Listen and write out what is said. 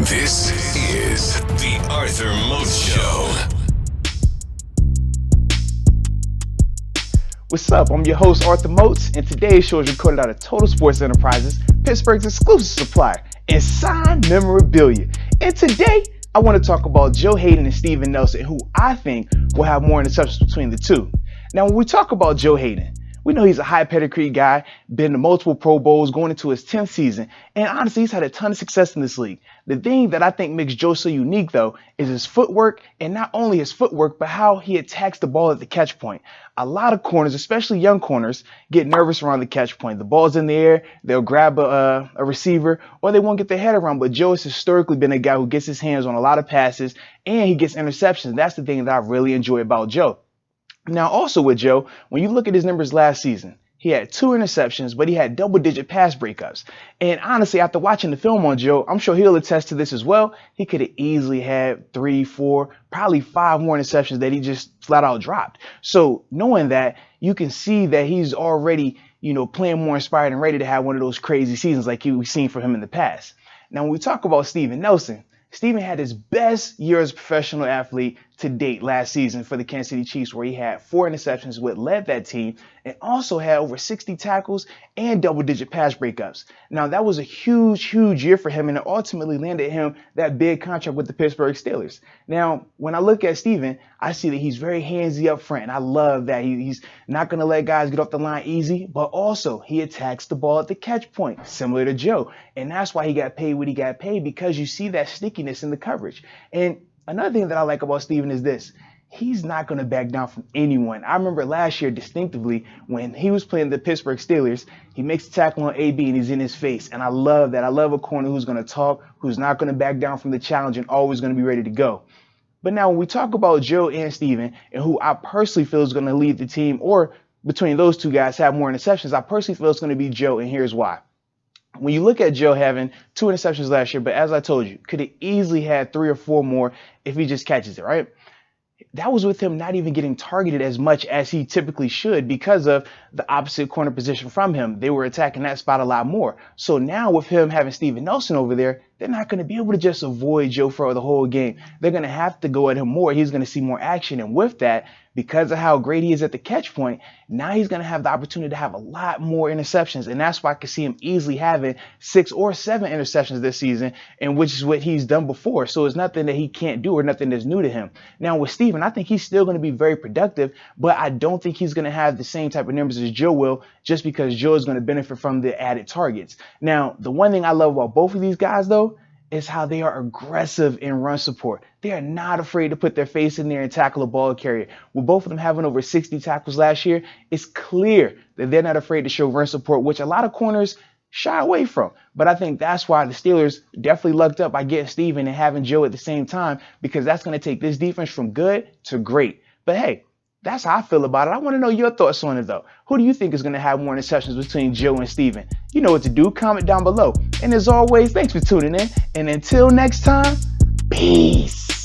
This is the Arthur Moats Show. What's up? I'm your host, Arthur Moats, and today's show is recorded out of Total Sports Enterprises, Pittsburgh's exclusive supplier in signed memorabilia. And today, I want to talk about Joe Haden and Steven Nelson, who I think will have more interceptions between the two. Now, when we talk about Joe Haden, we know he's a high pedigree guy, been to multiple Pro Bowls, going into his 10th season, and honestly, he's had a ton of success in this league. The thing that I think makes Joe so unique, though, is his footwork, and not only his footwork, but how he attacks the ball at the catch point. A lot of corners, especially young corners, get nervous around the catch point. The ball's in the air, they'll grab a receiver, or they won't get their head around, but Joe has historically been a guy who gets his hands on a lot of passes, and he gets interceptions. That's the thing that I really enjoy about Joe. Now, also with Joe, when you look at his numbers last season, he had 2 interceptions, but he had double-digit pass breakups. And honestly, after watching the film on Joe, I'm sure he'll attest to this as well. He could have easily had 3, 4, probably 5 more interceptions that he just flat out dropped. So knowing that, you can see that he's already, playing more inspired and ready to have one of those crazy seasons like we've seen from him in the past. Now, when we talk about Steven Nelson, Steven had his best year as a professional athlete to date last season for the Kansas City Chiefs, where he had 4 interceptions, which led that team, and also had over 60 tackles and double-digit pass breakups. Now, that was a huge year for him, and it ultimately landed him that big contract with the Pittsburgh Steelers. Now, when I look at Steven, I see that he's very handsy up front, and I love that. He's not going to let guys get off the line easy, but also he attacks the ball at the catch point, similar to Joe. And that's why he got paid what he got paid, because you see that stickiness in the coverage. And another thing that I like about Steven is this. He's not going to back down from anyone. I remember last year distinctively when he was playing the Pittsburgh Steelers, he makes a tackle on AB and he's in his face. And I love that. I love a corner who's going to talk, who's not going to back down from the challenge and always going to be ready to go. But now when we talk about Joe and Steven, and who I personally feel is going to lead the team, or between those two guys have more interceptions, I personally feel it's going to be Joe, and here's why. When you look at Joe having 2 interceptions last year, but as I told you, could have easily had 3 or 4 more if he just catches it, right? That was with him not even getting targeted as much as he typically should because of the opposite corner position from him. They were attacking that spot a lot more. So now with him having Steven Nelson over there, they're not going to be able to just avoid Joe for the whole game. They're going to have to go at him more. He's going to see more action. And with that, because of how great he is at the catch point, now he's going to have the opportunity to have a lot more interceptions. And that's why I could see him easily having 6 or 7 interceptions this season, and which is what he's done before. So it's nothing that he can't do or nothing that's new to him. Now with Steven, I think he's still going to be very productive, but I don't think he's going to have the same type of numbers as Joe will, just because Joe is going to benefit from the added targets. Now, the one thing I love about both of these guys, though, is how they are aggressive in run support. They are not afraid to put their face in there and tackle a ball carrier. With both of them having over 60 tackles last year, it's clear that they're not afraid to show run support, which a lot of corners shy away from. But I think that's why the Steelers definitely lucked up by getting Steven and having Joe at the same time, because that's going to take this defense from good to great. But hey, that's how I feel about it. I want to know your thoughts on it, though. Who do you think is going to have more interceptions between Joe and Steven? You know what to do. Comment down below. And as always, thanks for tuning in. And until next time, peace.